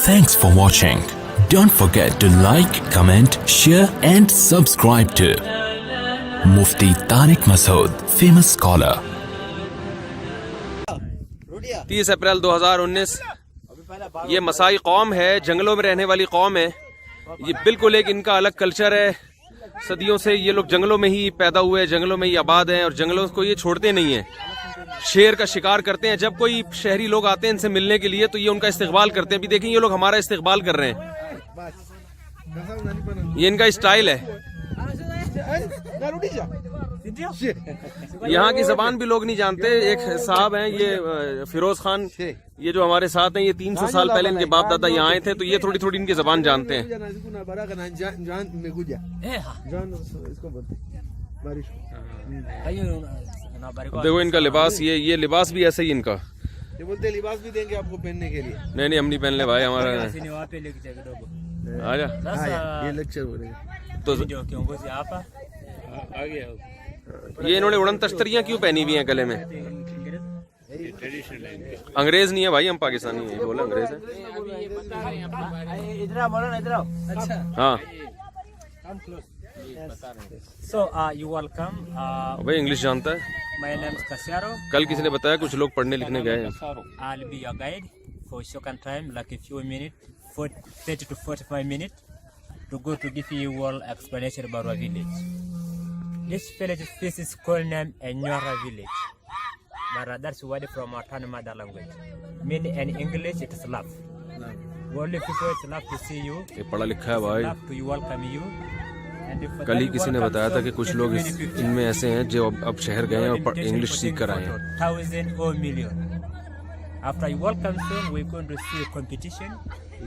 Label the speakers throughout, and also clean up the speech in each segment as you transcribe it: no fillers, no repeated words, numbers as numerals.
Speaker 1: Thanks for watching. Don't forget to like, comment, share and subscribe to Mufti Tariq Masood, famous scholar.
Speaker 2: 30 अप्रैल 2019 ये मसाई कौम है, जंगलों में रहने वाली कौम है। ये बिल्कुल एक इनका अलग कल्चर है। सदियों से ये लोग जंगलों में ही पैदा हुए, जंगलों में ही आबाद हैं और जंगलों को ये छोड़ते नहीं हैं। शेर का शिकार करते हैं। जब कोई शहरी लोग आते हैं इनसे मिलने के लिए तो ये उनका इस्तेकबाल करते हैं। अभी देखें ये लोग हमारा इस्तेकबाल कर रहे हैं। ये इनका स्टाइल है। यहाँ की जबान भी लोग नहीं जानते। एक साहब हैं ये फिरोज खान, ये जो हमारे साथ हैं, ये 300 साल पहले इनके बाप दादा यहाँ आए थे तो ये थोड़ी थोड़ी इनकी जबान जानते हैं। देखो इनका लिबास, ये लिबास भी ऐसे ही इनका।
Speaker 3: ये बोलते लिबास भी देंगे आपको पहनने के लिए।
Speaker 2: नहीं हम नहीं पहन ले भाई, हमारा आजा
Speaker 3: ये लेक्चर हो रहा
Speaker 2: तो ये इन्होंने उड़न तश्तरियां क्यों पहनी हुई हैं गले में? अंग्रेज नहीं है भाई, हम पाकिस्तानी हैं। बोला अंग्रेज है। हाँ
Speaker 4: you welcome.
Speaker 2: भाई इंग्लिश जानता है।
Speaker 4: My name is Casiaro.
Speaker 2: कल किसी ने बताया कुछ लोग पढ़ने लिखने गए हैं।
Speaker 4: I'll be your guide for second time, like a few minutes, 30 to 45 minutes, to go to give you all explanation about our village. This village is called name Enyora village, but that's word from our Tana mother language. Meaning in English it is love. Only people it's love to see you.
Speaker 2: ये पढ़ा लिखा है भाई।
Speaker 4: Love to welcome you.
Speaker 2: कल ही किसी ने बताया था कि कुछ लोग इनमें ऐसे हैं जो अब शहर गए हैं और इंग्लिश सीख कर आए हैं।
Speaker 4: 1,000 or million. After you welcome them, we're going to see a competition.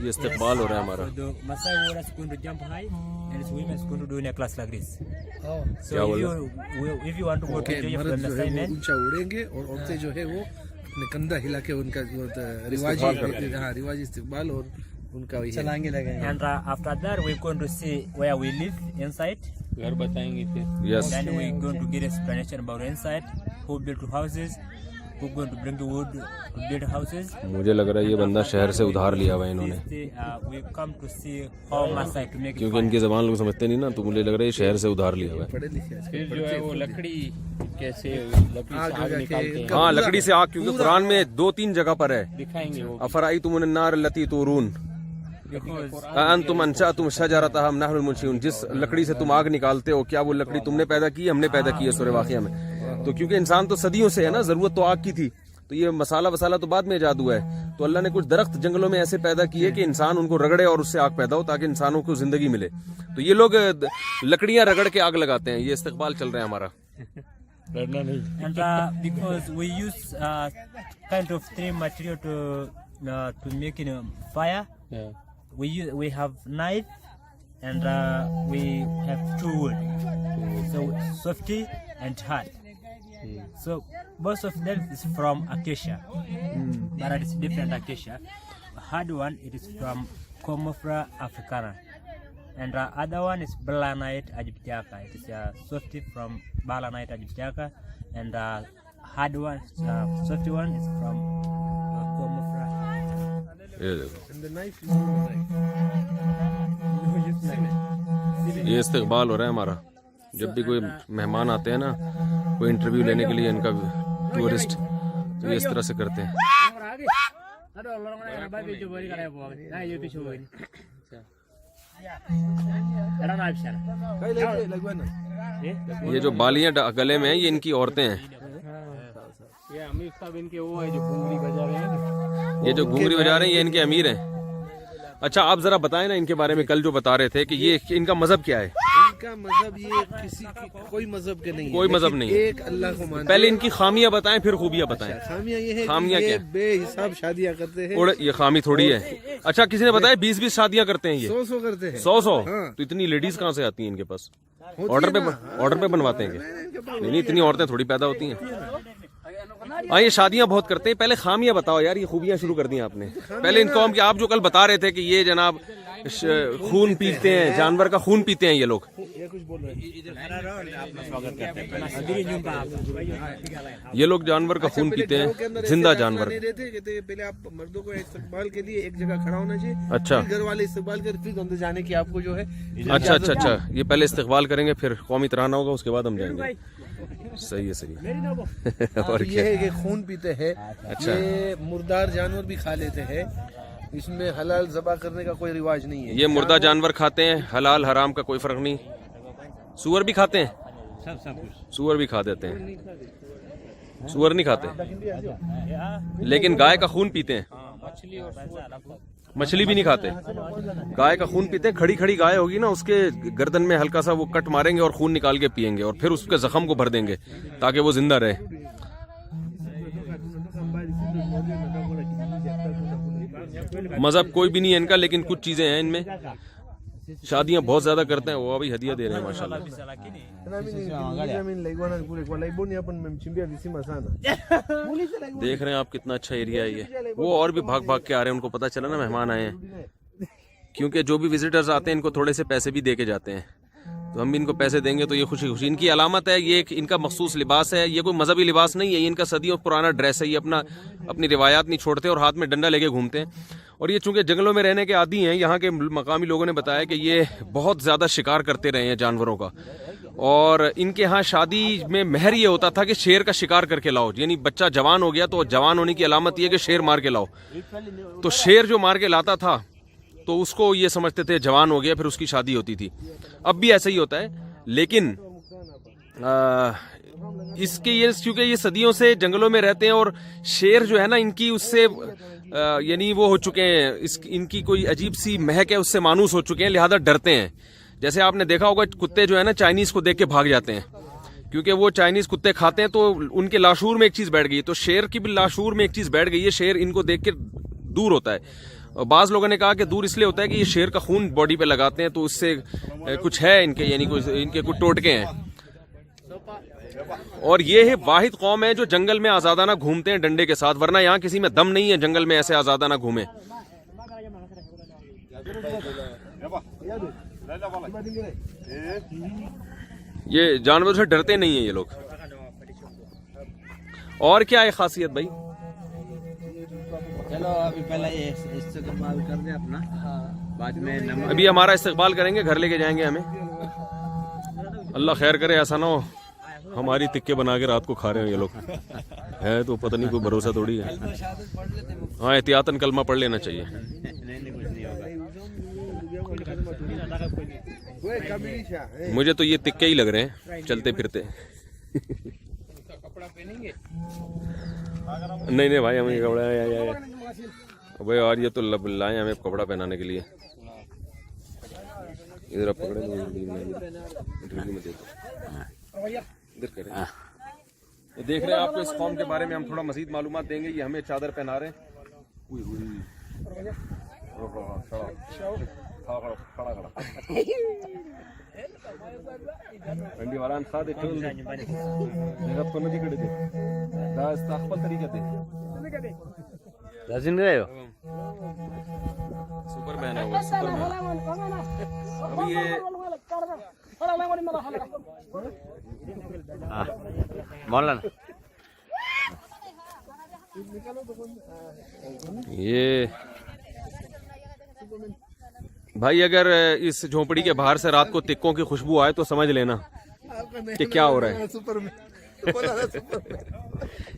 Speaker 2: ये इस्तेकबाल हो रहा है हमारा।
Speaker 4: So the Masai warrior is going to jump high, and his women is going to do in a class like this.
Speaker 3: Oh.
Speaker 4: So if you want to go to enjoy from Masai men,
Speaker 3: ऊंचा उड़ेंगे और औरतें जो है वो अपने कंधा हिला के उनका रिवाजी इस्तेकबाल और उनका चलाएंगे लगेंगे।
Speaker 4: and after that we're going to see where we live inside.
Speaker 5: घर बताएंगे फिर।
Speaker 2: Yes.
Speaker 4: Then we're going to get explanation about inside, who built houses, who going to bring the wood to build houses.
Speaker 2: मुझे लग रहा है ये बंदा शहर से उधार लिया हुआ है इन्होंने,
Speaker 4: We come to see how Masai to make it
Speaker 2: क्योंकि
Speaker 4: fun.
Speaker 2: इनकी जबान लोग समझते नहीं ना, तो मुझे लग रहा है ये शहर से उधार लिया हुआ है।
Speaker 3: पढ़े लिखे
Speaker 5: फिर जो है वो लकड़ी कैसे लकड़ी से आग निकालते हैं
Speaker 2: हाँ लकड़ी से आग, क्योंकि कुरान में 2-3 जगह पर है।
Speaker 5: दिखाएंगे वो।
Speaker 2: अफराई तुम नार लती तुरून तुम अंशा तुम शजरता हम नहरुल मुनशिऊन। जिस लकड़ी से तुम आग निकालते हो, क्या वो लकड़ी तुमने पैदा की? हमने पैदा की है सूरह वाक़िया में। तो क्योंकि इंसान तो सदियों से है ना, जरूरत तो आग की थी, तो ये मसाला वसाला तो बाद में इजाद हुआ है। तो अल्लाह ने कुछ दरख्त जंगलों में ऐसे पैदा किए कि इंसान उनको रगड़े और उससे आग पैदा हो, ताकि इंसानों को जिंदगी मिले। तो ये लोग लकड़ियां रगड़ के आग लगाते हैं। ये इस्तेकबाल चल रहा है हमारा।
Speaker 5: डरना नहीं।
Speaker 4: And because we use kind of three material to make fire.
Speaker 5: Yeah.
Speaker 4: We have knife and we have two wood, so softy and hard. So both of them is from acacia, but it is different acacia. Hard one it is from Commiphora africana, and the other one is Balanite aegyptiaca. It is softy from Balanite aegyptiaca, and hard one, softy one is from Commiphora.
Speaker 2: ये देखो ये इस्तेकबाल हो रहा है हमारा। जब भी कोई मेहमान आते हैं ना, कोई इंटरव्यू लेने के लिए, इनका टूरिस्ट, तो ये इस तरह से करते हैं। ये जो बालियां गले में है ये इनकी औरतें हैं।
Speaker 5: ये अमीर साहब इनके वो है जो घुंगरी बजा रहे हैं।
Speaker 2: ये जो घुंगरी बजा रहे हैं ये इनके अमीर हैं। अच्छा आप जरा बताएं ना इनके बारे में, कल जो बता रहे थे कि ये इनका मजहब क्या है?
Speaker 3: इनका मजहब ये किसी की कोई मजहब के नहीं है,
Speaker 2: कोई मजहब नहीं है।
Speaker 3: एक अल्लाह को मानते।
Speaker 2: पहले इनकी खामियां बताएं फिर खूबियां बताएं।
Speaker 3: खामियां ये है
Speaker 2: खामियां
Speaker 3: कि ये
Speaker 2: क्या?
Speaker 3: बेहिसाब शादियां करते हैं।
Speaker 2: और ये खामी थोड़ी है। अच्छा किसी ने बताया 20-20 शादियां करते हैं ये।
Speaker 3: 100 करते हैं।
Speaker 2: 100
Speaker 3: हाँ।
Speaker 2: तो इतनी लेडीज कहाँ से आती हैं इनके पास? ऑर्डर पे बनवाते हैं क्या? नहीं इतनी औरतें थोड़ी पैदा होती हैं। हाँ ये शादियां बहुत करते हैं। पहले खामियां बताओ यार, ये खूबियां शुरू कर दी आपने। पहले इन कौम की आप जो कल बता रहे थे कि ये जनाब खून पीते हैं, जानवर का खून पीते हैं ये लोग। ये लोग जानवर का खून पीते हैं, जिंदा जानवर।
Speaker 3: कहते पहले आप मर्दों को इस्तकबाल के लिए एक जगह खड़ा होना चाहिए,
Speaker 2: अच्छा,
Speaker 3: घर वाले इस्तकबाल कर, फिर अंदर जाने की आपको जो है
Speaker 2: अच्छा, ये पहले इस्तकबाल करेंगे, फिर कौमी तराना होगा, उसके बाद हम जाएंगे। सही है, सही है। और
Speaker 3: ये है कि खून पीते हैं।
Speaker 2: अच्छा।
Speaker 3: ये मुर्दार जानवर भी खा लेते हैं, इसमें हलाल ज़बा करने का कोई रिवाज नहीं है।
Speaker 2: ये मुर्दा जानवर खाते हैं, हलाल हराम का कोई फर्क नहीं। सुअर भी खाते हैं,
Speaker 5: सब कुछ।
Speaker 2: सुअर भी खा देते हैं। सुअर नहीं खाते, लेकिन गाय का खून पीते हैं। मछली भी नहीं खाते, गाय का खून पीते हैं। खड़ी खड़ी गाय होगी ना, उसके गर्दन में हल्का सा वो कट मारेंगे और खून निकाल के पियेंगे, और फिर उसके जख्म को भर देंगे ताकि वो जिंदा रहे। मजहब कोई भी नहीं है इनका, लेकिन कुछ चीजें हैं इनमें। शादियां बहुत ज्यादा करते हैं, वो अभी हदिया दे रहे हैं माशाल्लाह। देख रहे हैं आप कितना अच्छा एरिया है ये। वो और भी भाग भाग के आ रहे हैं, उनको पता चला ना मेहमान आए हैं, क्योंकि जो भी विजिटर्स आते हैं इनको थोड़े से पैसे भी दे के जाते हैं, तो हम भी इनको पैसे देंगे तो ये खुशी खुशी। इनकी अलामत है, ये एक इनका मखसूस लिबास है, ये कोई मजहबी लिबास नहीं है, ये इनका सदियों पुराना ड्रेस है। ये अपनी रिवायात नहीं छोड़ते और हाथ में डंडा लेके घूमते हैं। और ये चूंकि जंगलों में रहने के आदी हैं, यहाँ के मकामी लोगों ने बताया कि ये बहुत ज़्यादा शिकार करते रहे हैं जानवरों का। और इनके यहाँ शादी में महर ये होता था कि शेर का शिकार करके लाओ, यानी बच्चा जवान हो गया तो जवान होने की अलामत ये कि शेर मार के लाओ। तो शेर जो मार के लाता था तो उसको ये समझते थे जवान हो गया, फिर उसकी शादी होती थी। अब भी ऐसा ही होता है, लेकिन इसके ये क्योंकि ये सदियों से जंगलों में रहते हैं और शेर जो है ना इनकी उससे यानी वो हो चुके हैं, इनकी कोई अजीब सी महक है, उससे मानूस हो चुके हैं, लिहाजा डरते हैं। जैसे आपने देखा होगा कुत्ते जो है ना चाइनीज को देख के भाग जाते हैं, क्योंकि वो चाइनीज कुत्ते खाते हैं, तो उनके लाशूर में एक चीज बैठ गई। तो शेर की भी लाशूर में एक चीज बैठ गई है, शेर इनको देख के दूर होता है। और बाज लोगों ने कहा कि दूर इसलिए होता है कि ये शेर का खून बॉडी पे लगाते हैं, तो उससे कुछ है इनके, यानी इनके कुछ टोटके हैं। और ये है वाहिद कौम है जो जंगल में आजादाना घूमते हैं डंडे के साथ, वरना यहाँ किसी में दम नहीं है जंगल में ऐसे आजादाना घूमे। ये जानवरों से डरते नहीं है ये लोग। और क्या है खासियत भाई?
Speaker 6: चलो अभी पहले ये इस्तेमाल कर दे अपना, बाद में नमक।
Speaker 2: अभी हमारा इस्तेमाल करेंगे, घर लेके जाएंगे हमें। अल्लाह खैर करे, ऐसा ना हो हमारी तिक्के बना के रात को खा रहे हो ये लोग। है तो पता नहीं, कोई भरोसा थोड़ी है। हाँ, एहतियातन कलमा पढ़ लेना चाहिए। मुझे तो ये तिक्के ही लग रहे हैं चलते फिरते। नहीं भाई, हमें कपड़ा भाई, और ये तो लाए हमें कपड़ा पहनाने के लिए। इधर आप पकड़े, इधर करें। तो देख रहे हैं आपको इस कौम के बारे में हम थोड़ा मजीद मालूमात देंगे। ये हमें चादर पहना रहे हैं। अंडी वाला साथ ठेवून जगात कोण तिकडे ते दास ताखपल तरीके ते
Speaker 6: राजन गए हो
Speaker 2: सुपरमैन है वो, सुपरमैन। अभी ये भाई अगर इस झोपड़ी के बाहर से रात को तिक्कों की खुशबू आए तो समझ लेना कि क्या हो रहा है।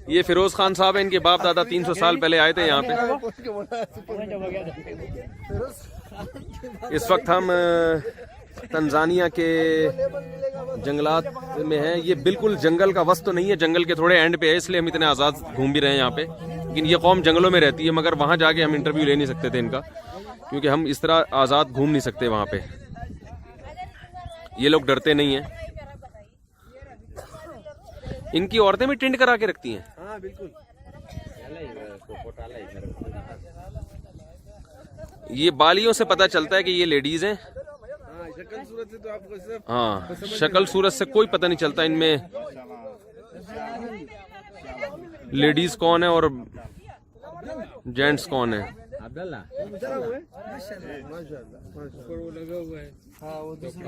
Speaker 2: ये फिरोज खान साहब है, इनके बाप दादा 300 साल पहले आए थे यहाँ पे। इस वक्त हम तंजानिया के जंगलात में हैं। ये बिल्कुल जंगल का वस्त तो नहीं है, जंगल के थोड़े एंड पे है, इसलिए हम इतने आज़ाद घूम भी रहे हैं यहाँ पे। लेकिन ये कौम जंगलों में रहती है, मगर वहाँ जाके हम इंटरव्यू ले नहीं सकते थे इनका, क्योंकि हम इस तरह आज़ाद घूम नहीं सकते वहाँ पे। ये लोग डरते नहीं हैं। इनकी औरतें भी टेंट करा के रखती हैं।
Speaker 3: हाँ बिल्कुल।
Speaker 2: ये बालियों से पता चलता है कि ये लेडीज हैं।
Speaker 3: शक्ल सूरत से तो आपको सिर्फ
Speaker 2: हाँ, शक्ल सूरत से कोई पता नहीं चलता इनमें लेडीज कौन है और जेंट्स कौन है।
Speaker 6: अब्दुल्ला
Speaker 3: माशाल्लाह।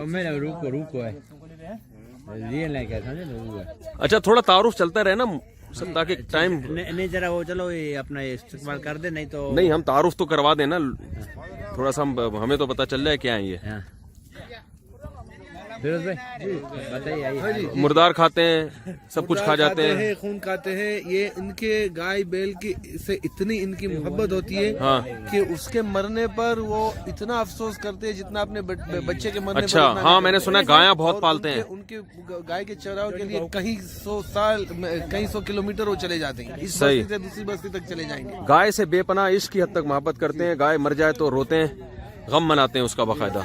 Speaker 6: मैं रुको है ये नहीं कहता ना वो है।
Speaker 2: अच्छा थोड़ा तारुफ चलता रहे ना ताकि टाइम
Speaker 6: नहीं जरा वो चलो ये अपना इस्तेमाल कर दे नहीं तो
Speaker 2: नहीं, हम तारुफ तो करवा देना थोड़ा सा, हमें तो पता चल जाए क्या है ये।
Speaker 6: हाँ। फिरोज भाई बताइए आइए।
Speaker 2: मुर्दार खाते हैं, सब कुछ खा जाते हैं।
Speaker 3: खून खाते हैं। ये इनके गाय बैल की से इतनी इनकी मोहब्बत होती है
Speaker 2: हाँ।
Speaker 3: कि उसके मरने पर वो इतना अफसोस करते हैं जितना अपने बच्चे के मरने
Speaker 2: अच्छा,
Speaker 3: पर।
Speaker 2: हाँ मैंने सुना गायां बहुत पालते हैं।
Speaker 3: उनके गाय के चराव के लिए कई सौ किलोमीटर वो चले जाते हैं। इस
Speaker 2: सही।
Speaker 3: बस्ती से दूसरी बस्ती तक चले जाएंगे।
Speaker 2: गाय से बेपनाह इश्क की हद तक मोहब्बत करते हैं। गाय मर जाए तो रोते हैं, गम मनाते हैं उसका बाकायदा।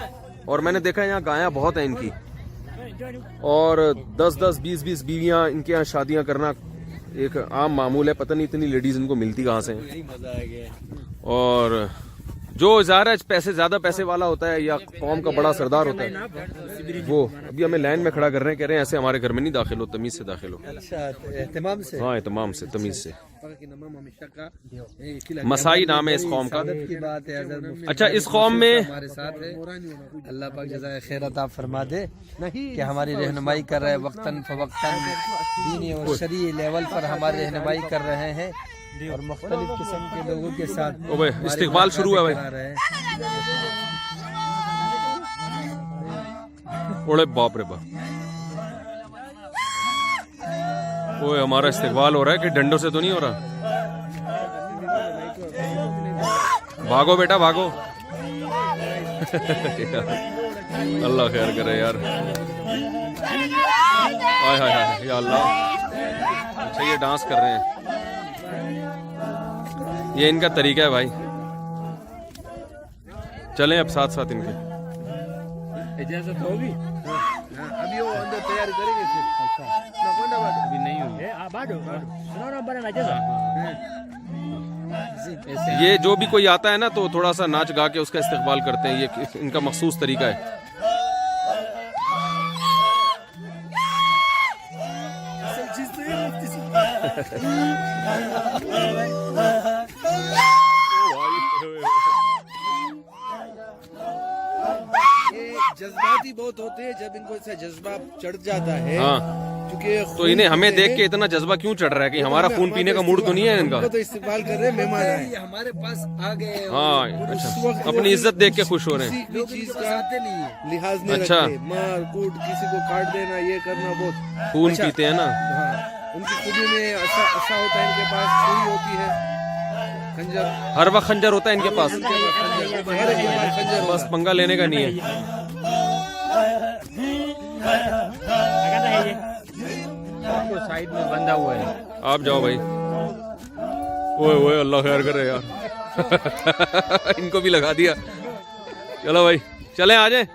Speaker 2: और मैंने देखा है यहाँ गायां बहुत हैं इनकी, और 10-10, 20-20 बीवियां इनके यहाँ शादियां करना एक आम मामूल है। पता नहीं इतनी लेडीज इनको मिलती कहाँ से हैं। और जो ज़ाहिर है पैसे ज्यादा पैसे वाला होता है या कौम का बड़ा सरदार होता है, वो अभी हमें लाइन में खड़ा कर रहे हैं, कह रहे हैं ऐसे हमारे घर में नहीं दाखिल हो, तमीज से दाखिल हो।
Speaker 3: अच्छा, एहतमाम से।
Speaker 2: हाँ एहतमाम से, तमीज से। मसाई नाम है इस कौम का।
Speaker 3: की बात है।
Speaker 2: अच्छा, इस कौम में
Speaker 3: हमारे साथ है। अल्लाह पाक जज़ाए खैर अता फरमा दे कि हमारी रहनुमाई कर रहे हैं, वक्तन फवक्तन दीनी और शरई लेवल पर हमारी रहनुमाई कर रहे हैं और मुख्तलिफ किस्म के लोगों के साथ
Speaker 2: ओ भाई इस्तिकबाल शुरू है भाई। ओए बाप रे बाप, ओए हमारा इस्तिकबाल हो रहा है कि डंडों से तो नहीं हो रहा। भागो बेटा भागो। अल्लाह खैर करे यार। हाय हाय हाय या अल्लाह। अच्छा ये डांस कर रहे हैं, ये इनका तरीका है भाई। चलें अब साथ साथ इनके।
Speaker 6: इजाजत होगी
Speaker 3: अभी वो अंदर तैयारी करेंगे फिर।
Speaker 6: अभी नहीं हुई।
Speaker 2: ये जो भी कोई आता है ना तो थोड़ा सा नाच गा के उसका इस्तेकबाल करते हैं, ये इनका मखसूस तरीका है।
Speaker 3: जज्बाती बहुत होते हैं, जब इनको ऐसा जज्बा चढ़ जाता है।
Speaker 2: हाँ।
Speaker 3: क्योंकि
Speaker 2: तो इन्हें हमें देख के इतना जज्बा क्यों चढ़ रहा है कि हमारा खून पीने का मूड तो नहीं है इनका।
Speaker 3: तो इस्तेमाल कर रहे हैं, मेहमान आए हमारे पास आ गए।
Speaker 2: हाँ अच्छा, अपनी इज्जत देख के खुश हो रहे हैं।
Speaker 3: किसी चीज का लिहाज नहीं
Speaker 2: अच्छा।
Speaker 3: रखते। मार कूट, किसी को काट देना, ये करना बहुत।
Speaker 2: खून
Speaker 3: अच्छा।
Speaker 2: पीते हैं ना।
Speaker 3: हाँ, उनकी खुदी में अच्छा होता है, इनके पास छुरी होती है, खंजर।
Speaker 2: हर वक्त खंजर होता है इनके पास,
Speaker 3: हर एक के पास खंजर
Speaker 2: बस पंगा लेने का नहीं है।
Speaker 6: आपको साइड में बंधा हुआ है।
Speaker 2: आप जाओ भाई। ओए ओए अल्लाह खैर करे यार। इनको भी लगा दिया। चलो भाई चलें, आ जाए।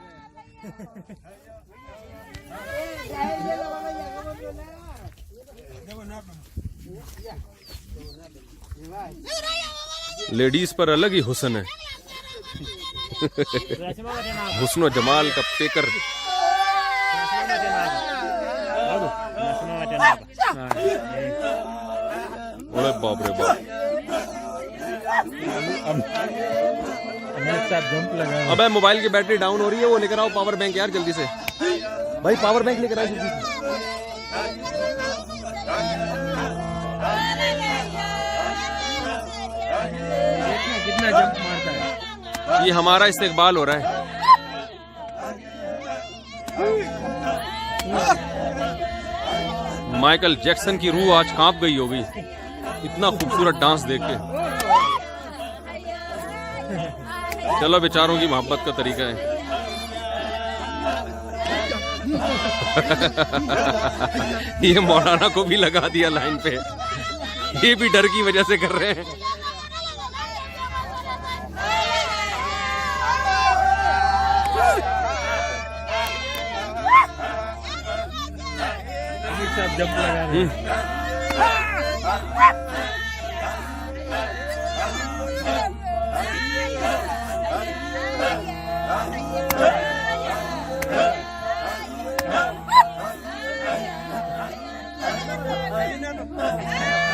Speaker 2: लेडीज पर अलग ही हुस्न है। हुस्न और जमाल का पेकर। अरे बाप रे बाप। अबे मोबाइल की बैटरी डाउन हो रही है, वो लेकर आओ पावर बैंक यार जल्दी से। भाई पावर बैंक लेकर आओ जल्दी से।
Speaker 6: कितना जंप मारता है।
Speaker 2: ये हमारा इस्तेकबाल हो रहा है। माइकल जैक्सन की रूह आज कांप गई होगी इतना खूबसूरत डांस देख के। चलो बेचारों की मोहब्बत का तरीका है। ये मौलाना को भी लगा दिया लाइन पे, ये भी डर की वजह से कर रहे हैं।
Speaker 6: सब जंप लगा रहे हैं।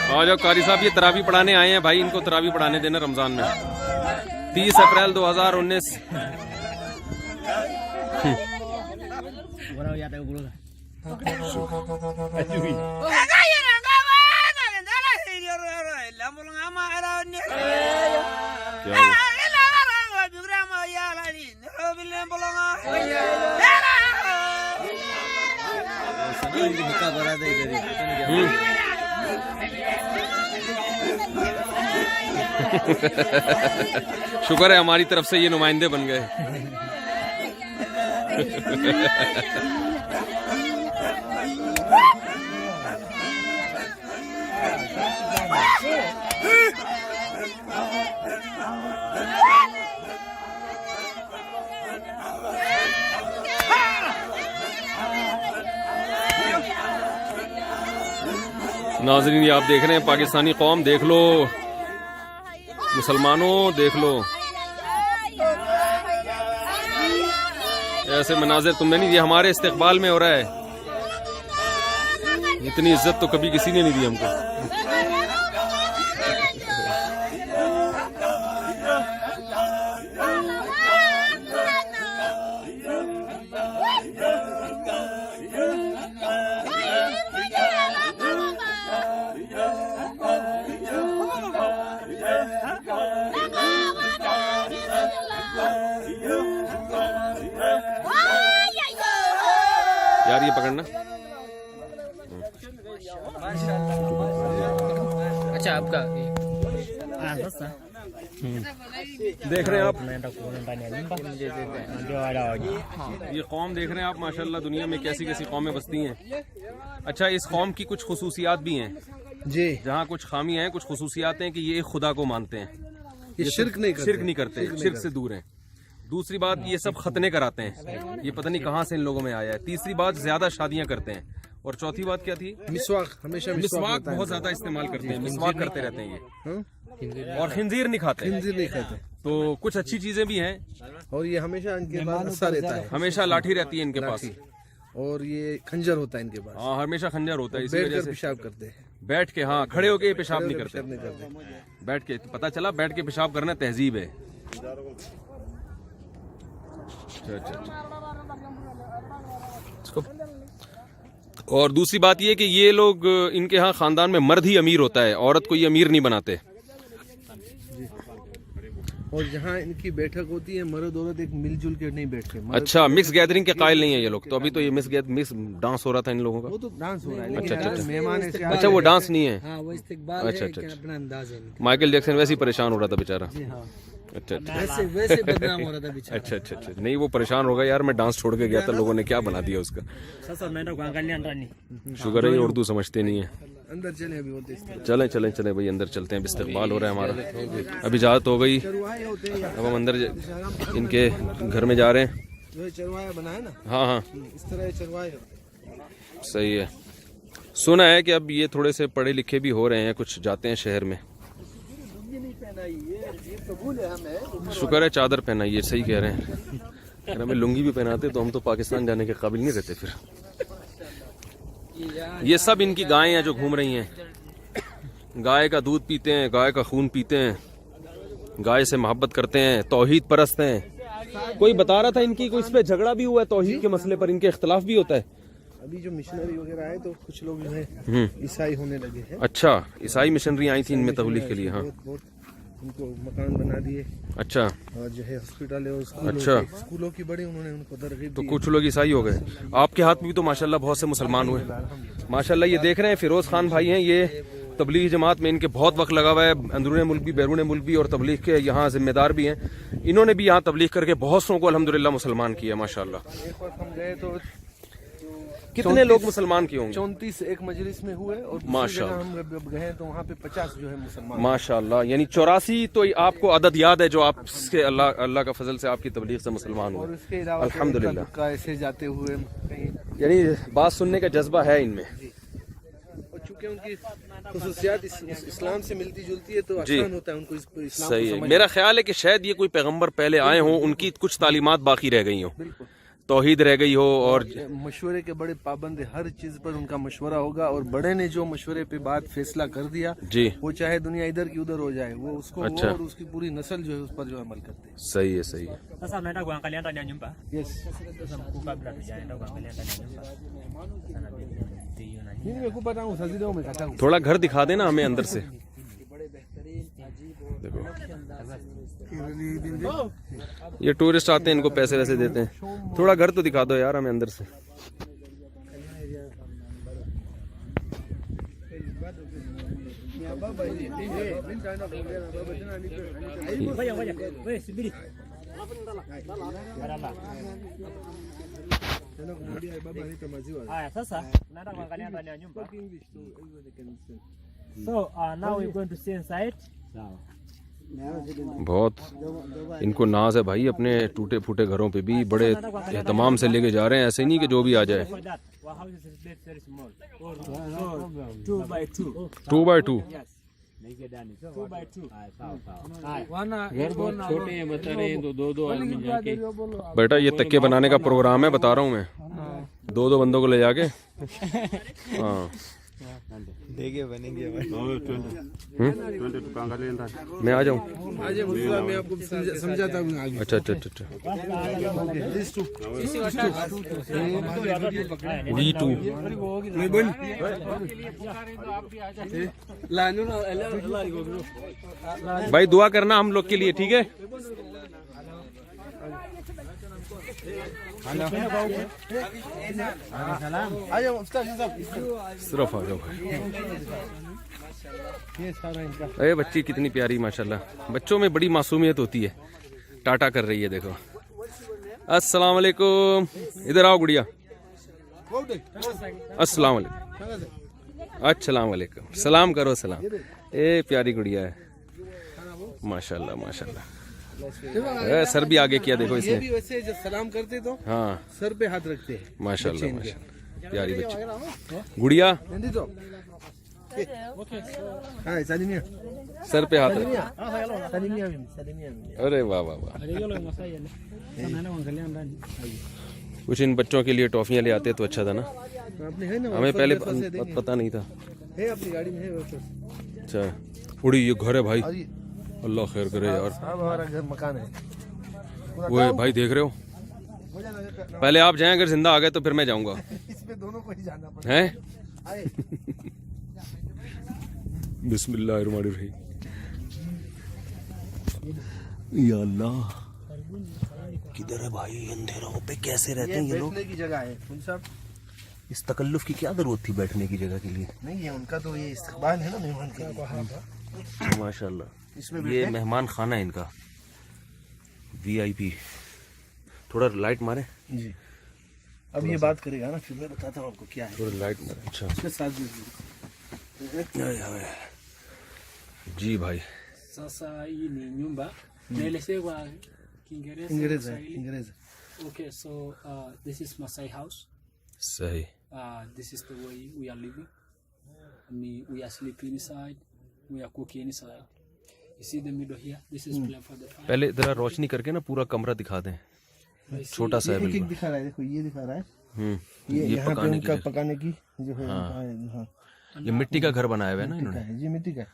Speaker 2: आ जाओ कारी साहब, ये तरावी पढ़ाने आए हैं भाई, इनको तरावी पढ़ाने देना रमजान में। 30 अप्रैल 2019। शुक्र है हमारी तरफ से ये नुमाइंदे बन गए। नाज़रीन, ये आप देख रहे हैं पाकिस्तानी कौम, देख लो मुसलमानों, देख लो ऐसे मनाजिर तुमने नहीं, ये हमारे इस्तेकबाल में हो रहा है। इतनी इज्जत तो कभी किसी ने नहीं दी हमको। यार ये पकड़ना।
Speaker 5: अच्छा आपका
Speaker 2: देख रहे हैं आप, ये कौम देख रहे हैं आप, माशाल्लाह दुनिया में कैसी कैसी कौमें बसती हैं। अच्छा, इस कौम की कुछ खुसूसियात भी हैं
Speaker 3: जी,
Speaker 2: जहाँ कुछ खामियां हैं, कुछ खुसूसियात हैं कि ये खुदा को मानते हैं,
Speaker 3: ये शिर्क नहीं
Speaker 2: करते, शिर्क से दूर हैं। दूसरी बात, ये सब खतने कराते हैं, ये पता नहीं कहाँ से इन लोगों में आया है। तीसरी बात, ज्यादा शादियां करते हैं। और चौथी बात क्या थी?
Speaker 3: मिसवाक, हमेशा
Speaker 2: मिसवाक बहुत ज्यादा इस्तेमाल करते हैं, मिसवाक करते रहते हैं ये। और खिंजीर नहीं खाते, तो कुछ अच्छी चीजें भी हैं।
Speaker 3: और ये हमेशा इनके पास रस्सा रहता है,
Speaker 2: हमेशा लाठी रहती है इनके पास,
Speaker 3: और ये खंजर होता है इनके पास।
Speaker 2: हाँ, हमेशा खंजर होता है, इसी
Speaker 3: बैठ
Speaker 2: वजह
Speaker 3: कर
Speaker 2: से
Speaker 3: पेशाब करते हैं।
Speaker 2: बैठ के, हाँ, खड़े होके पेशाब नहीं करते,
Speaker 3: नहीं करते।
Speaker 2: बैठ के। पता चला बैठ के पेशाब करना तहजीब है। अच्छा। और दूसरी बात ये कि ये लोग, इनके यहाँ खानदान में मर्द ही अमीर होता है, औरत को ये अमीर नहीं बनाते।
Speaker 3: और जहाँ इनकी बैठक होती है, मर्द औरत एक मिलजुल के नहीं बैठते।
Speaker 2: अच्छा, मिक्स गैदरिंग के कायल नहीं है ये लोग। तो अभी तो ये मिक्स डांस हो रहा था इन लोगों का।
Speaker 3: वो तो डांस हो रहा है,
Speaker 2: अच्छा।
Speaker 3: मेहमान
Speaker 2: अच्छा, वो डांस नहीं है।
Speaker 3: हाँ, वो इस्तिकबाल है,
Speaker 2: अच्छा।
Speaker 3: अपना अंदाज है।
Speaker 2: माइकल जैक्सन वैसे ही परेशान हो रहा था बेचारा। अच्छा।
Speaker 3: वैसे बदनाम हो रहा था बेचारा।
Speaker 2: अच्छा। नहीं, वो परेशान होगा यार, मैं डांस छोड़ के गया था, लोगों ने क्या बना दिया उसका। शुगर है ये उर्दू समझते नहीं है।
Speaker 3: अंदर चले अभी बोलते,
Speaker 2: चलें भाई, अंदर चलते हैं। इस्तेकबाल हो रहा है हमारा, अभी इजाज़त हो गई, अब हम अंदर इनके घर में जा रहे हैं।
Speaker 3: जो चरवाया बना है ना,
Speaker 2: हाँ,
Speaker 3: इस तरह चरवाया।
Speaker 2: सही है। सुना है कि अब ये थोड़े से पढ़े लिखे भी हो रहे हैं, कुछ जाते हैं शहर में। शुक्र है चादर पहनाई, ये सही कह रहे हैं। अगर हमें लुंगी भी पहनाते तो हम तो पाकिस्तान जाने के काबिल नहीं रहते फिर। ये सब इनकी गायें हैं जो घूम रही हैं, गाय का दूध पीते हैं, गाय का खून पीते हैं, गाय से मोहब्बत करते हैं, तौहीद परस्त हैं। कोई बता रहा था इनकी कोई इस पे झगड़ा भी हुआ है, तौहीद के मसले पर इनके इख्तलाफ भी होता है।
Speaker 3: अभी जो मिशनरी वगैरह आए तो कुछ लोग जो है ईसाई होने लगे हैं।
Speaker 2: अच्छा, ईसाई मिशनरी आई थी इनमें तबलीग के लिए। हाँ,
Speaker 3: उनको मकान बना दिए।
Speaker 2: अच्छा।
Speaker 3: और जो है हॉस्पिटल है,
Speaker 2: अच्छा,
Speaker 3: स्कूलों की बड़ी उन्होंने उनको तरगीब
Speaker 2: तो
Speaker 3: दी।
Speaker 2: कुछ लोग ईसाई हो गए। आपके हाथ में भी तो माशाल्लाह बहुत से मुसलमान हुए माशाल्लाह। ये देख रहे हैं फिरोज खान भाई हैं, ये तबलीग जमात में इनके बहुत वक्त लगा हुआ है, अंदरूनी मुल्क भी बैरून मुल्क भी, और तबलीग के यहाँ जिम्मेदार भी हैं। इन्होंने भी यहाँ तबलीग करके बहुत सौ को अल्हम्दुलिल्लाह मुसलमान किया माशाल्लाह।
Speaker 3: एक वक्त हम गए तो
Speaker 2: कितने लोग मुसलमान किए होंगे?
Speaker 3: 34 एक मजलिस में हुए, और
Speaker 2: माशाल्लाह
Speaker 3: हम गए तो वहाँ पे 50 जो है मुसलमान।
Speaker 2: माशाल्लाह, यानी 84 तो आपको अदद याद है जो आपके अल्लाह का फजल से आपकी तबलीग से मुसलमान
Speaker 3: और
Speaker 2: हुए
Speaker 3: उसके अलावा
Speaker 2: अल्हम्दुलिल्लाह।
Speaker 3: ऐसे जाते हुए कहीं,
Speaker 2: यानी बात सुनने का जज्बा है इनमें।
Speaker 3: और चूंकि उनकी खुसूसियात इस्लाम से मिलती जुलती है तो आसान होता है उनको इस्लाम
Speaker 2: सही
Speaker 3: को
Speaker 2: है।
Speaker 3: समझना।
Speaker 2: मेरा ख्याल है कि शायद ये कोई पैगंबर पहले आए हों, उनकी कुछ तालीमात बाकी रह गई हों, तौहीद रह गई हो और
Speaker 7: मशवरे के बड़े पाबंद है, हर चीज पर उनका मशवरा होगा और बड़े ने जो मशवरे पे बात फैसला कर दिया
Speaker 2: जी,
Speaker 7: वो चाहे दुनिया इधर की उधर हो जाए, वो उसको
Speaker 2: अच्छा।
Speaker 7: वो और उसकी पूरी नस्ल जो है उस पर जो अमल करते हैं।
Speaker 2: सही है, सही है।
Speaker 4: Sasa mnaenda kuangalia ndani ya nyumba.
Speaker 7: Yes.
Speaker 4: Sasa mkuu, kabla tujaenda kuangalia ndani ya nyumba. Sana bibi na
Speaker 7: Mimi nimekupa tangu saa zile umekataa.
Speaker 2: थोड़ा घर दिखा देना हमें अंदर से। देखो ये टूरिस्ट आते हैं, इनको पैसे वैसे देते हैं, थोड़ा घर तो दिखा दो यार हमें अंदर से।
Speaker 4: Ngoja, wewe subiri. Haya, sasa tunaenda kuangalia ndani ya nyumba. So now we're going to see inside.
Speaker 2: बहुत इनको नाज है भाई, अपने टूटे फूटे घरों पे भी बड़े एहतमाम से लेके जा रहे हैं, ऐसे नहीं कि जो भी आ जाए।
Speaker 4: For that, our house is very small. So 2 by 2.
Speaker 2: 2 by 2।
Speaker 4: Yes. 2 by 2.
Speaker 5: घर बहुत छोटे हैं, बता रहे हैं, तो दो आदमी जाके।
Speaker 2: बेटा ये तक्के बनाने का प्रोग्राम है, बता रहा हूँ मैं, 2 बंदों को ले जाके। हाँ
Speaker 3: देखिए बनेंगे
Speaker 2: मैं आ जाऊँ।
Speaker 7: मैं आपको समझाता हूँ आगे।
Speaker 2: अच्छा अच्छा अच्छा, V2 भाई दुआ करना हम लोग के लिए, ठीक है। सिर्फ आ जाओ भाई। अरे बच्ची कितनी प्यारी माशाल्लाह, बच्चों में बड़ी मासूमियत होती है। टाटा कर रही है देखो। अस्सलाम वालेकुम, इधर आओ गुड़िया। अस्सलाम वालेकुम। अस्सलाम वालेकुम, सलाम करो सलाम। ए प्यारी गुड़िया है माशाल्लाह माशाल्लाह। सर भी आगे किया देखो
Speaker 7: ये
Speaker 2: इसने।
Speaker 7: भी वैसे जब सलाम करते तो
Speaker 2: हाँ
Speaker 7: सर पे हाथ रखते हैं।
Speaker 2: माशाल्लाह माशाल्लाह, प्यारी बच्ची गुड़िया।
Speaker 7: हाँ सलीमिया,
Speaker 2: सर पे हाथ रख।
Speaker 7: सलीमिया सलीमिया।
Speaker 2: अरे वाह वाह वाह। कुछ इन बच्चों के लिए टॉफियां ले आते तो अच्छा था ना,
Speaker 7: आपने है ना,
Speaker 2: हमें पहले पता नहीं था।
Speaker 7: है अपनी गाड़ी में है वो तो।
Speaker 2: अच्छा उड़ी, ये घर है भाई, अल्लाह खैर करे यार।
Speaker 7: अब हमारा घर मकान है।
Speaker 2: वो है भाई, देख रहे हो। पहले आप जाएं, अगर जिंदा आ गए तो फिर मैं जाऊंगा।
Speaker 7: इसमें दोनों को ही जाना पड़ेगा।
Speaker 2: हैं बिस्मिल्लाहिर्रहमानिर्रहीम। या अल्लाह, किधर है भाई, अंधेरों पे कैसे रहते हैं ये लोग।
Speaker 7: बैठने की जगह है उन साहब।
Speaker 2: इस तकल्लुफ की क्या जरूरत थी बैठने की जगह के लिए।
Speaker 7: नहीं है उनका, तो ये इस्तकबाल है ना मेहमान के लिए।
Speaker 2: माशाल्लाह,
Speaker 7: इसमें
Speaker 2: ये मेहमान खाना है इनका, VIP। थोड़ा लाइट मारे
Speaker 7: जी, अब ये बात करेगा ना, फिर मैं बताता हूँ आपको क्या है।
Speaker 2: थोड़ा लाइट मारे। अच्छा
Speaker 7: इसके साथ
Speaker 2: जी भाई।
Speaker 5: Sasa hii ni nyumba. Naelezea kwa Kiingereza.
Speaker 7: Kiingereza,
Speaker 5: Kiswahili?
Speaker 7: Kiingereza.
Speaker 5: Okay, so this is Masai house.
Speaker 2: सही।
Speaker 5: This is the way we are living. I mean, we are sleeping inside. We are cooking inside. You see the middle here? This is plan for the fire.
Speaker 2: पहले जरा रोशनी करके ना पूरा कमरा दिखा दें, छोटा सा है
Speaker 7: एक एक
Speaker 2: बिल्कुल।
Speaker 7: दिखा रहा है, देखो ये दिखा रहा है।
Speaker 2: ये
Speaker 7: यहाँ पे
Speaker 2: पकाने की
Speaker 7: उनका
Speaker 2: जगह।
Speaker 7: पकाने की जो है। हाँ,
Speaker 2: ये मिट्टी का घर बनाया हुआ है ना
Speaker 7: मिट्टी का
Speaker 2: इन्होंने।
Speaker 7: है, ये मिट्टी का है।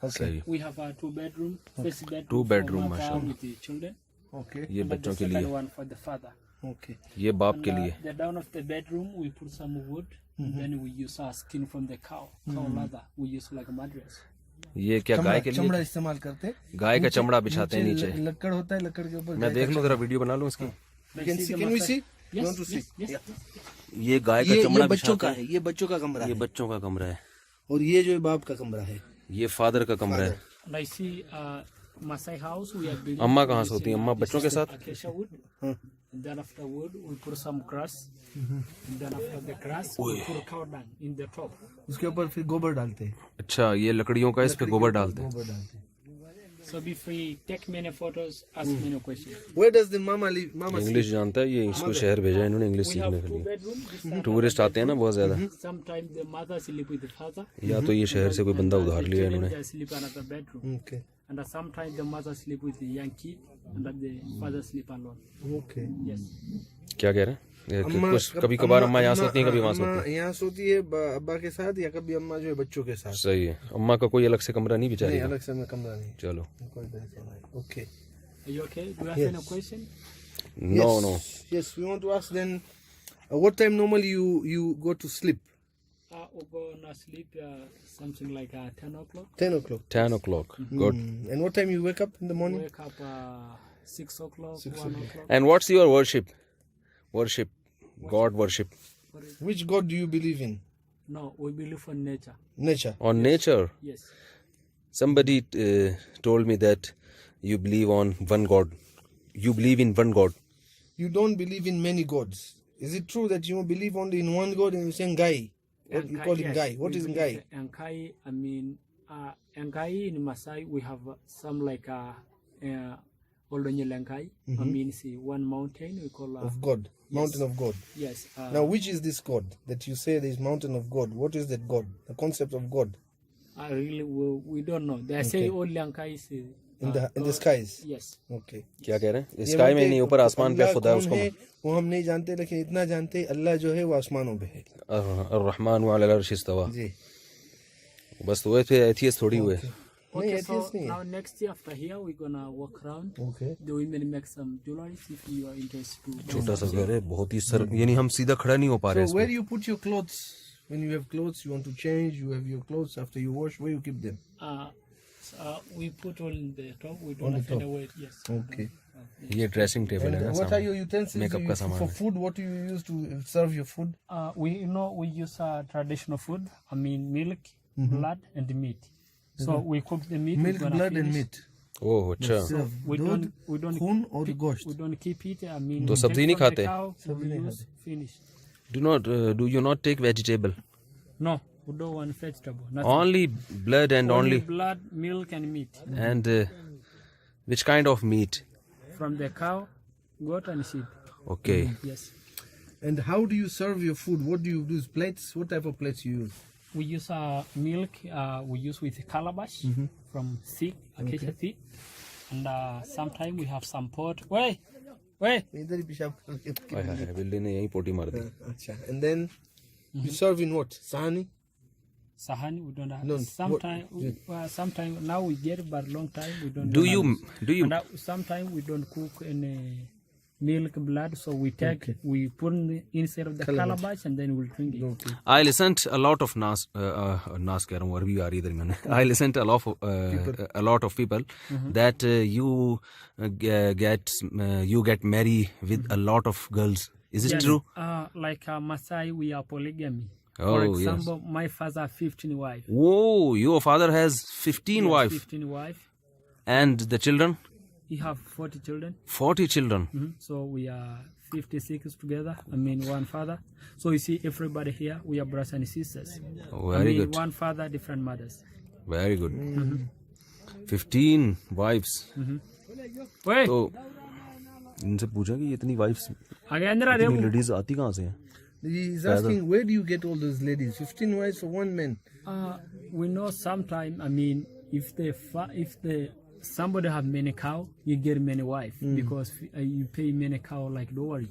Speaker 2: सही।
Speaker 5: We have a 2 bedroom. First bedroom,
Speaker 2: 2 bedroom,
Speaker 5: for mother
Speaker 2: mashallah।
Speaker 5: with the children.
Speaker 7: Okay
Speaker 2: ये
Speaker 5: But
Speaker 2: बच्चों
Speaker 5: the
Speaker 2: के
Speaker 5: second
Speaker 2: लिए,
Speaker 5: one for the father.
Speaker 7: Okay.
Speaker 2: ये बाप
Speaker 5: And,
Speaker 2: के लिए।
Speaker 5: the down of the bedroom, we put some wood. Then we use our skin from the cow leather. We use like a mattress.
Speaker 2: ये क्या गाय के
Speaker 7: चमड़ा
Speaker 2: लिए,
Speaker 7: इस्तेमाल करते हैं।
Speaker 2: गाय का चमड़ा बिछाते हैं नीचे।
Speaker 7: लकड़ होता है, लकड़ के ऊपर
Speaker 2: मैं देख लूं, जरा वीडियो बना लूं इसकी।
Speaker 7: Can we see?
Speaker 5: Yes,
Speaker 7: Want to see?
Speaker 5: yes.
Speaker 2: ये गाय का
Speaker 7: ये
Speaker 2: चमड़ा
Speaker 7: बच्चों
Speaker 2: बिछाते
Speaker 7: का
Speaker 2: हैं।
Speaker 7: है, ये बच्चों का कमरा
Speaker 2: ये
Speaker 7: है।
Speaker 2: बच्चों का कमरा है,
Speaker 7: और ये जो है बाप का कमरा है।
Speaker 2: ये फादर का कमरा है।
Speaker 5: And I see Masai house. We are building.
Speaker 2: अम्मा कहाँ से होती हैं? अम्मा
Speaker 5: This
Speaker 2: बच्चों
Speaker 5: is
Speaker 2: के
Speaker 5: the
Speaker 2: साथ?
Speaker 5: acacia wood. And then after wood, we put some grass. And then after the grass, we put cow dung in the top.
Speaker 7: उसके ऊपर फिर गोबर डालते हैं।
Speaker 2: अच्छा, ये लकड़ियों का इस पे गोबर डालते हैं।
Speaker 7: गोबर डालते हैं।
Speaker 5: So if we take many photos, ask many questions.
Speaker 7: Where does the mama live? Mama
Speaker 2: English जानता है ये, इसको शहर भेजा है इन्होंने इंग्लिश
Speaker 5: We
Speaker 2: सीखने
Speaker 5: have
Speaker 2: के
Speaker 5: 2
Speaker 2: लिए।
Speaker 5: bedrooms. This side.
Speaker 2: टूरिस्ट आते हैं ना बहुत ज्यादा,
Speaker 5: Sometimes the mother sleep with the father.
Speaker 2: या तो ये शहर से कोई बंदा
Speaker 5: And
Speaker 2: उधार
Speaker 5: the
Speaker 2: लिया
Speaker 5: children,
Speaker 2: इन्होंने।
Speaker 5: they sleep another bedroom.
Speaker 7: Okay
Speaker 5: And sometimes the mother sleep with the young kid, and then the father sleep alone.
Speaker 7: Okay.
Speaker 5: Yes.
Speaker 2: क्या कह रहे हैं?
Speaker 7: अम्मा
Speaker 2: कुछ कभी कभार अम्मा यहाँ सोती हैं, कभी वहाँ सोती हैं।
Speaker 7: यहाँ सोती है अब्बा के साथ, या कभी अम्मा जो है बच्चों के साथ।
Speaker 2: सही है। अम्मा का कोई अलग से कमरा नहीं बेचारी
Speaker 7: नहीं,
Speaker 2: का?
Speaker 7: अलग से मैं कमरा नहीं।
Speaker 2: चलो।
Speaker 7: कोई टेंशन नहीं। Okay.
Speaker 5: Are you okay? Do you have
Speaker 7: Yes.
Speaker 5: any question?
Speaker 2: No no.
Speaker 7: Yes, we want to ask then, what time normally you go to sleep?
Speaker 5: We're gonna sleep something like 10 o'clock.
Speaker 7: 10 o'clock.
Speaker 2: 10 o'clock. Good.
Speaker 7: And what time you wake up in the morning?
Speaker 5: Wake up 6 o'clock, 1 o'clock.
Speaker 2: And what's your worship? God worship.
Speaker 7: Which God do you believe in?
Speaker 5: No, we believe in nature.
Speaker 7: Nature.
Speaker 2: On nature.
Speaker 5: Yes.
Speaker 2: Somebody told me that you believe on one God. You believe in one God.
Speaker 7: You don't believe in many gods. Is it true that you believe only in one God and you say Ngai? What you call him
Speaker 5: Yes,
Speaker 7: Ngai? What
Speaker 5: we
Speaker 7: is
Speaker 5: believe
Speaker 7: Ngai?
Speaker 5: in Ngai, I mean, Ngai in Masai, we have some like Oldonyelankai. I mean, see, one mountain we call
Speaker 7: Of God. Mountain of God.
Speaker 5: Yes.
Speaker 7: Now, which is this God that you say there is mountain of God? What is that God? The concept of God
Speaker 5: I really we don't know. They say only Ngai is
Speaker 7: in the skies.
Speaker 5: yes.
Speaker 7: Okay.
Speaker 2: क्या कह रहे हैं?
Speaker 7: ये
Speaker 2: sky में
Speaker 7: बोलते
Speaker 2: नहीं, ऊपर आसमान पे
Speaker 7: अल्लाह
Speaker 2: खुदा है,
Speaker 7: कौन
Speaker 2: उसको
Speaker 7: है, वो हम नहीं जानते, लेकिन इतना जानते हैं, अल्लाह जो है वो आसमानों पे है।
Speaker 2: अर्रहमान व अलल अर्श इस्तवा।
Speaker 7: जी।
Speaker 2: बस तो थे एथियस्ट थोड़ी हुए।
Speaker 7: नहीं,
Speaker 5: Okay,
Speaker 7: atheist
Speaker 5: so
Speaker 7: नहीं है।
Speaker 5: now next year after here we're gonna walk around.
Speaker 7: Okay.
Speaker 5: The women make some jewelry if you are interested to.
Speaker 2: छोटा सा घर है, बहुत ही सर, यानी हम सीधा खड़ा नहीं हो पा रहे
Speaker 7: So where
Speaker 2: इसमें।
Speaker 7: do you put your clothes? When you have clothes, you want to change, you have your clothes after you wash, where you keep them?
Speaker 5: We put all in the top. We
Speaker 7: On
Speaker 5: don't
Speaker 7: the
Speaker 5: have
Speaker 7: top.
Speaker 5: any weight. Yes.
Speaker 7: Okay.
Speaker 2: ये dressing table है ना
Speaker 7: And what are
Speaker 2: सामने।
Speaker 7: your utensils
Speaker 2: Makeup
Speaker 7: you
Speaker 2: का
Speaker 7: use
Speaker 2: सामान
Speaker 7: for
Speaker 2: है।
Speaker 7: food? What do you use to serve your food?
Speaker 5: We use traditional food. I mean milk, blood, and meat. So we cook the meat.
Speaker 7: Milk,
Speaker 5: we're gonna
Speaker 7: blood, and
Speaker 5: finish.
Speaker 7: meat.
Speaker 2: ओह अच्छा।
Speaker 7: Serve
Speaker 5: We
Speaker 7: दूध,
Speaker 5: don't
Speaker 7: खून और
Speaker 5: we
Speaker 7: गोश्त।
Speaker 5: don't keep it. I mean.
Speaker 2: तो
Speaker 5: we
Speaker 2: सब्जी
Speaker 5: take
Speaker 2: नहीं
Speaker 5: from the
Speaker 2: खाते?
Speaker 5: cow,
Speaker 7: सब्जी
Speaker 5: we
Speaker 7: नहीं
Speaker 5: use, finish.
Speaker 2: Do you not take vegetable?
Speaker 5: No, we don't want vegetable. Nothing.
Speaker 2: Only blood and
Speaker 5: Only
Speaker 2: only
Speaker 5: blood, milk, and meat
Speaker 2: and which kind of meat?
Speaker 5: from the cow, goat, and sheep.
Speaker 2: Okay.
Speaker 5: Yes.
Speaker 7: And how do you serve your food? What do you use? Plates? What type of plates you use?
Speaker 5: We use milk. We use with calabash from thick, acacia thick, and sometimes we have some pot. Wait.
Speaker 7: इधर ही पेशाब करके।
Speaker 2: हाय हाय, बिल्ली ने यही पोटी मार दी।
Speaker 7: अच्छा। And then you serve in what? Sahani?
Speaker 5: Sahani we don't have.
Speaker 7: No,
Speaker 5: Sometimes now we get it, but long time we don't.
Speaker 2: Do
Speaker 5: have it.
Speaker 2: you
Speaker 5: And sometimes we don't cook any milk blood, so we take we put inside of the calabash and then we'll drink it.
Speaker 7: Okay.
Speaker 2: I listened a lot of Nas कह रहा हूँ, अरबी आ रही इधर मैंने। I listened a lot of people that you get married with a lot of girls. Is it
Speaker 5: Yes,
Speaker 2: true?
Speaker 5: like Masai, we are polygamy.
Speaker 2: Oh,
Speaker 5: For
Speaker 2: yes.
Speaker 5: example, my father has 15 wives.
Speaker 2: Whoa, your father has 15 wives
Speaker 5: 15 wives.
Speaker 2: and the children?
Speaker 5: He have 40 children.
Speaker 2: 40 children.
Speaker 5: So we are 56 together. I mean, one father. So you see, everybody here, we are brothers and sisters.
Speaker 2: Oh,
Speaker 5: I
Speaker 2: very
Speaker 5: mean,
Speaker 2: good.
Speaker 5: one father, different mothers.
Speaker 2: Very good. 15 wives.
Speaker 5: Wait,
Speaker 2: तो इनसे पूछा कि ये इतनी wives,
Speaker 5: again, there
Speaker 2: इतनी
Speaker 5: are
Speaker 2: ladies आती कहाँ से हैं?
Speaker 7: He's asking, where do you get all those ladies? 15 wives for one man.
Speaker 5: we know sometime. I mean, if somebody have many cow, you get many wife because you pay many cow like dowry.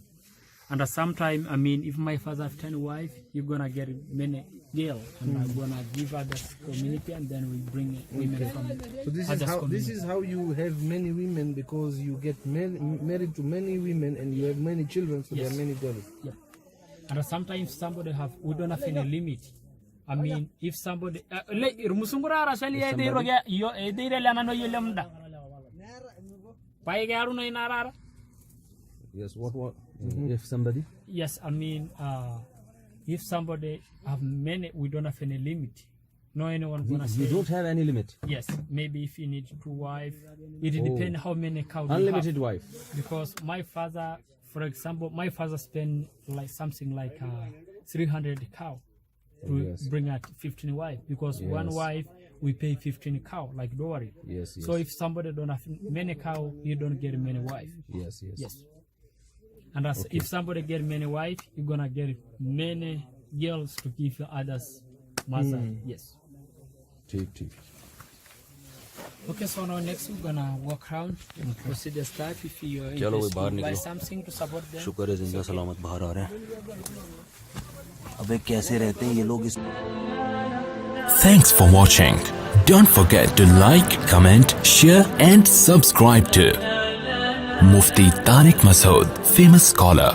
Speaker 5: And sometime, I mean, if my father have 10 wife, you're gonna get many girl, and I'm gonna give others community, and then we bring women from
Speaker 7: So this is
Speaker 5: others
Speaker 7: how
Speaker 5: community.
Speaker 7: you have many women, because you get married to many women and you have many children, so there are many girls.
Speaker 5: Yeah. And sometimes we don't have any limit. I mean, if somebody musungura rasali yo lana no yelemda pai garu no inarara.
Speaker 2: Yes, what? If somebody?
Speaker 5: Yes, I mean, if somebody have many, we don't have any limit. No anyone gonna say.
Speaker 2: You don't have any limit.
Speaker 5: Yes, maybe if you need 2 wives, it depends how many cows you
Speaker 2: Unlimited
Speaker 5: have.
Speaker 2: wife.
Speaker 5: Because my father, for example, my father spent like something like 300 cow to bring out 15 wives. Because one wife we pay 15 cow like dowry.
Speaker 2: Yes, yes.
Speaker 5: So if somebody don't have many cow, you don't get many wives.
Speaker 2: Yes.
Speaker 5: Yes. And if somebody get many wives, you're gonna get many girls to give your others mother. Yes.
Speaker 2: ठीक.
Speaker 5: Okay, so now next we're gonna walk around and proceed the stuff. If you're
Speaker 8: चलो वो
Speaker 5: interested
Speaker 8: बाहर
Speaker 5: to buy
Speaker 8: निकलो।
Speaker 5: something to support them.
Speaker 8: शुक्र है जिंदा सलामत बाहर आ रहे हैं। अबे कैसे रहते हैं ये लोग इस
Speaker 1: Thanks for watching. Don't forget to like, comment, share and subscribe to Mufti Tariq Masood, famous scholar.